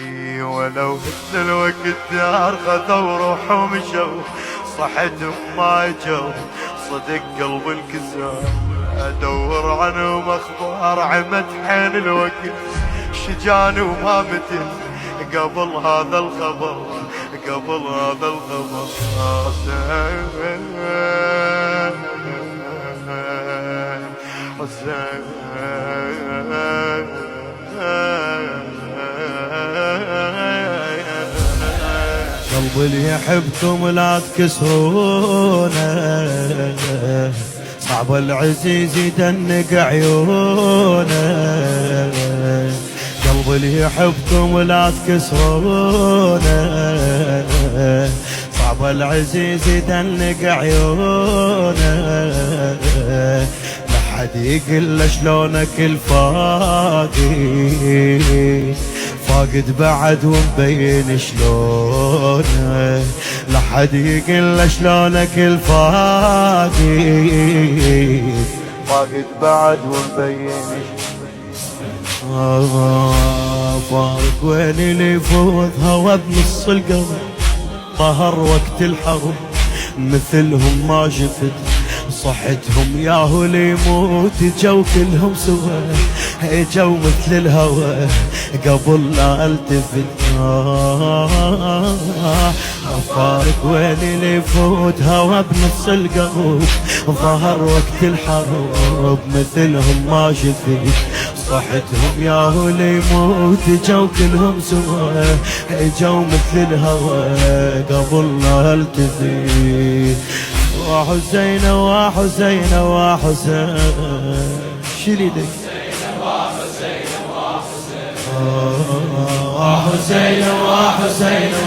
ولو مثل الوقت دار خذوا روحوا مشوا، صحتهم ما جو صدق قلب الكسار. ادور عنهم اخبار عمد حين الوقت، شجاني وما مثل قبل هذا الخبر، قبل هذا الخبر. حسين حسين قلب اللي يحبكم لا تكسرونه، صعب العزيز يدنق عيونه. قلب اللي يحبكم لا تكسرونه، صعب العزيز يدنق عيونه. لحد يقل شلونك الفاقي، فاقد بعد ومبين شلونه. لحد يقل شلونك الفاقد، فاقد بعد ومبين. فارق وين اللي يفوت هوا بنص القلب، ظهر وقت الحرب مثلهم ما شفت. صحتهم ياهو اللي يموت جو كلهم سوا، جو مثل الهوى قبل لا التفت. فارق وين اللي يفوت هوا بنص القلب، ظهر وقت الحرب مثلهم ما شفت. صحتهم ياهو اللي يموت جو كلهم سوا، جو مثل الهوى قبل لا التفت. وحسين وحسين وحسين شليدك وحسين وحسين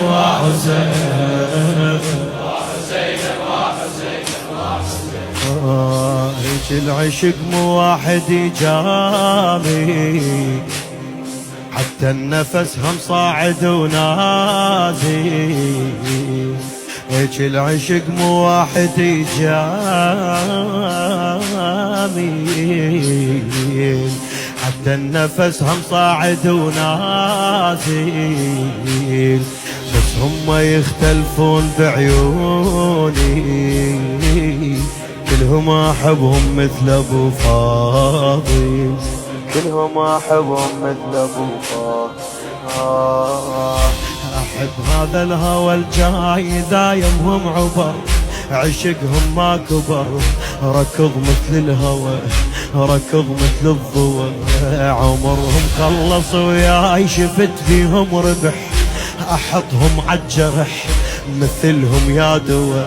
وحسين هيك العشق مو واحد جامي، حتى النفس هم صاعد ونازي. هيك العشق مو واحد جامي، حتى النفس هم صاعد ونازل. بس هم يختلفون بعيوني، كلهم احبهم مثل ابو فاضل، كلهم احبهم مثل ابو فاضل. احب هذا الهوى الجاي دايمهم عبر، عشقهم ما كبر. ركض مثل الهوى ركض مثل الضوء، عمرهم خلص وياي شفت فيهم ربح. احطهم عالجرح مثلهم يا دوا.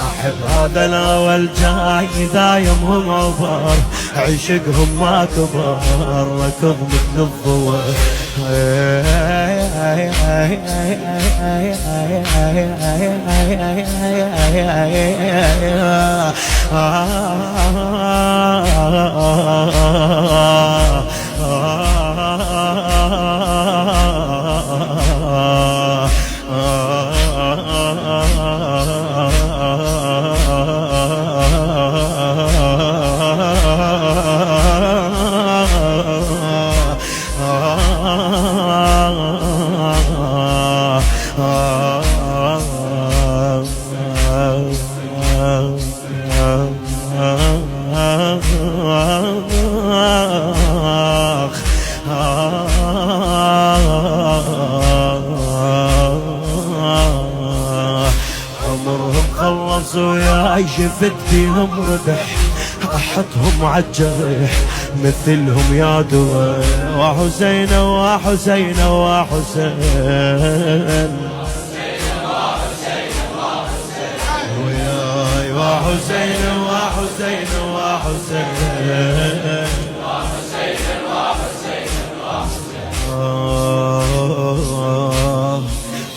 احب هذا الهوى الجاي دايمهم عبر، عشقهم ما كبر. ركض مثل الضوء عمرهم خلص وياي شفت فيهم ربح. احطهم عالجرح مثلهم يا دوا. وحسين وحسين وحسين وياي وحسين وحسين وحسين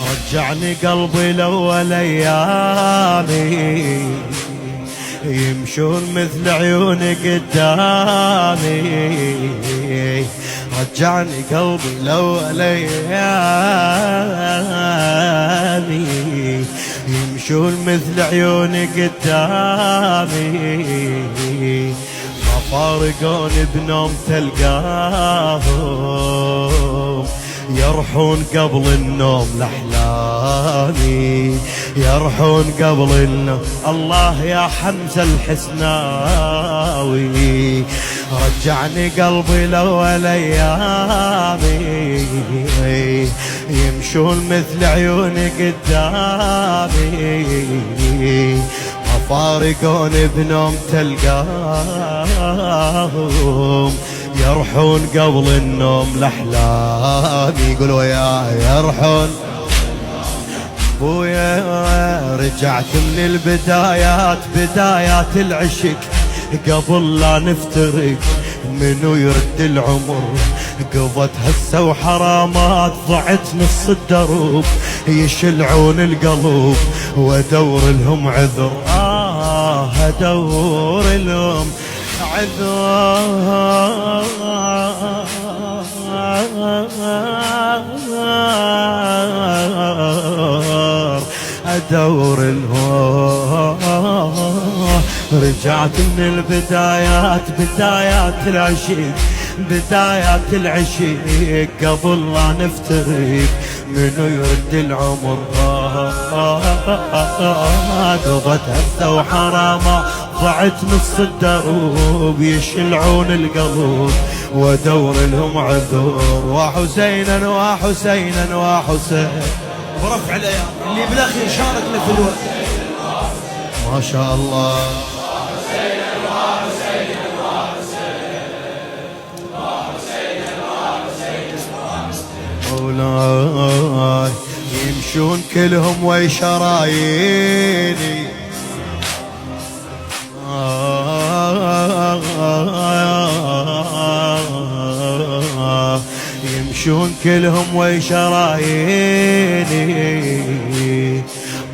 رجعني قلبي لأول أيامي، يمشون مثل عيوني قدامي. رجعني قلبي لأول أيامي، يمشون مثل عيوني قدامي. ما فارقون بنوم تلقاهم يرحون قبل النوم لأحلامي يرحون قبل النوم. الله يا حمزة الحسناوي رجعني قلبي لأول أيامي يمشون مثل عيوني قدامي فارقون بنوم تلقاهم يرحون قبل النوم لأحلامي. قولوا يا يرحون بويا رجعت من البدايات بدايات العشق قبل لا نفترق منو يرد العمر قضت هسه وحرامات ضعت نص الدروب يشلعون القلب وادور لهم عذر ادور لهم عذر ادور لهم. رجعت من البدايات بدايات العشق بدايات العشق قبل لا نفترق منو يرد العمر قضت هثة وحرامة ضعت نص الدروب يشلعون القلب وادور لهم عذر. وحسينا وحسينا وحسين ورفع الايام اللي بالاخير شاركنا في الوقت ما شاء الله. مولاي يمشون كلهم وي شراييني يمشون كلهم وي شراييني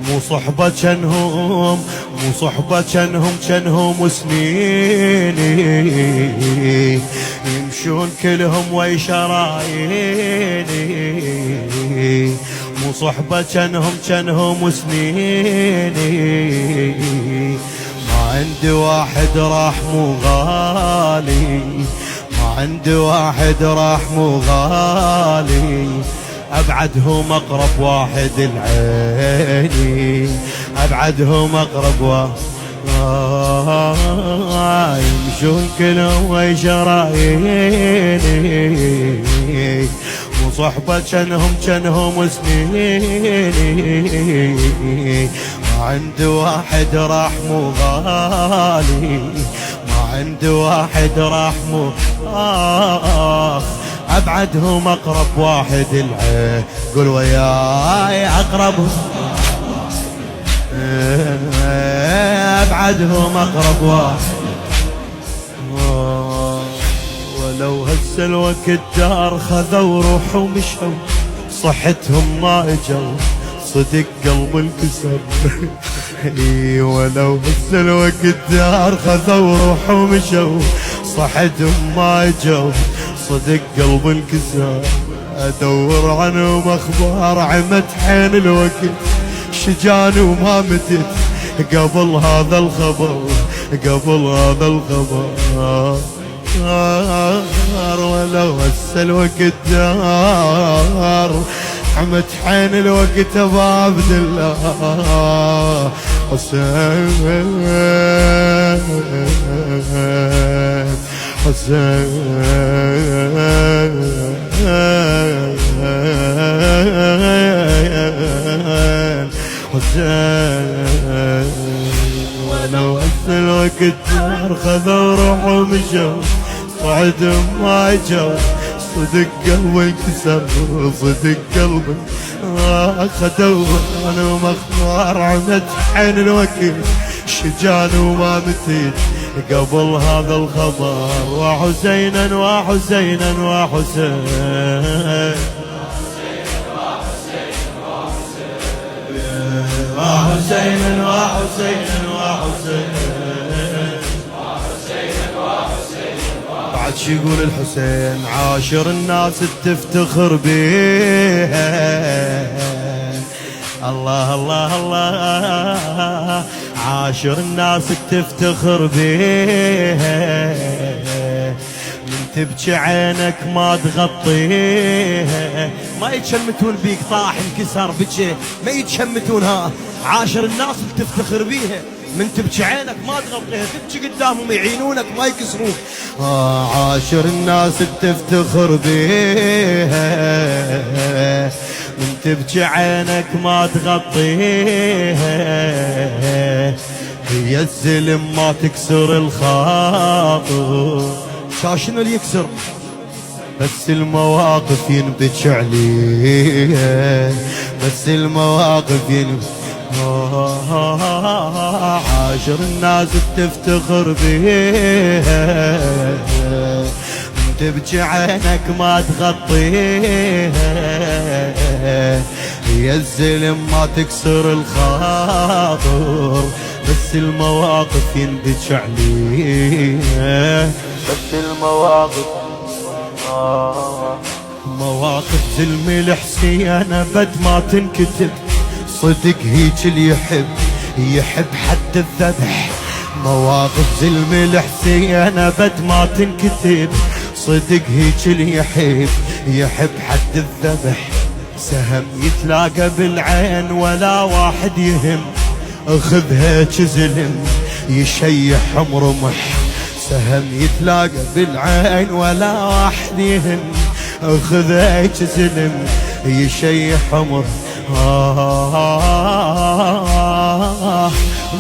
مو صحبة جنهم مو صحبة جنهم سنيني يمشون كلهم وي شراييني مو صحبة جنهم سنيني. ما عندي واحد راح مو غالي ما عندي واحد راح مو غالي أبعدهم أقرب واحد العيني أبعدهم أقرب واحد يمشون كلهم وي شراييني مو صحبة جنهم سنيني. ما عندي واحد راح مو غالي ما عندي واحد راح مو أبعدهم أقرب واحد العين. قول وياي أقربهم أبعدهم أقرب واحد ولو هسه الوقت دار خذوا روحوا ومشوا صحتهم ما اجوا صدق قلب انكسر ولو هسه الوقت دار خذوا روحوا ومشوا صحتهم ما اجوا صدق قلب انكسر. ادور عنهم اخبار عمت حين الوقت شجاني وما متت قبل هذا الخبر قبل هذا الخبر ولو هسه الوقت دار عمت حين الوقت ابو عبد الله حسين حسين حسين ولو هسه الوقت دار خذوا روحوا ومشوا صعدهم ما اجوا صدق قلبي انكسر صدق قلبي خدوا انا ومخبار عمت حين الوقت شجان وما متيت قبل هذا الخبر. وحسينا وحسينا وحسين وحسينا وحسينا وحسين بعد شي يقول الحسين عاشر الناس تفتخر بيها الله الله الله عاشر الناس تفتخر بيها تبكي عينك ما تغطيها، ما يتشمتون بيك طاح انكسر بكي، ما يتشمتون ها عاشر الناس اللي تفتخر بيها، من تبكي عينك ما تغطيها، تبكي قدامهم يعينونك ما يكسروك. عاشر الناس تفتخر بيها، من تبكي عينك ما تغطيها، هي الزلم ما تكسر الخاطر. شاشنو اللي يكسر بس المواقف ينبكي عليها، بس المواقف ينبكي. عاشر الناس تفتخر بيها، تبكي عينك ما تغطيها، هي الزلم ما تكسر الخاطر، بس المواقف ينبكي عليها، بس المواقف. مواقف زلم الحسين بد ما تنكتب، صدق هيك اللي يحب حد الذبح. مواقف زلم الحسين بد ما تنكتب، صدق هيك اللي يحب حد الذبح. سهم يتلاقى بالعين ولا واحد يهم، اخذ هيك زلم يشيح رمح. سهم يتلاقى بالعين ولا واحد يهم، اخذ هيك زلم يشيح عمر.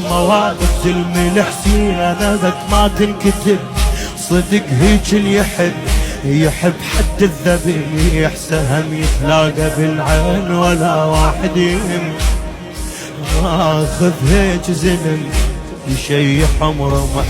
مواقف زلم الحسين بد ما تنكتب، صدق هيك اللي يحب حد الذبيح. سهم يتلاقى بالعين ولا واحد يهم، اخذ هيك زلم يشيح رمح.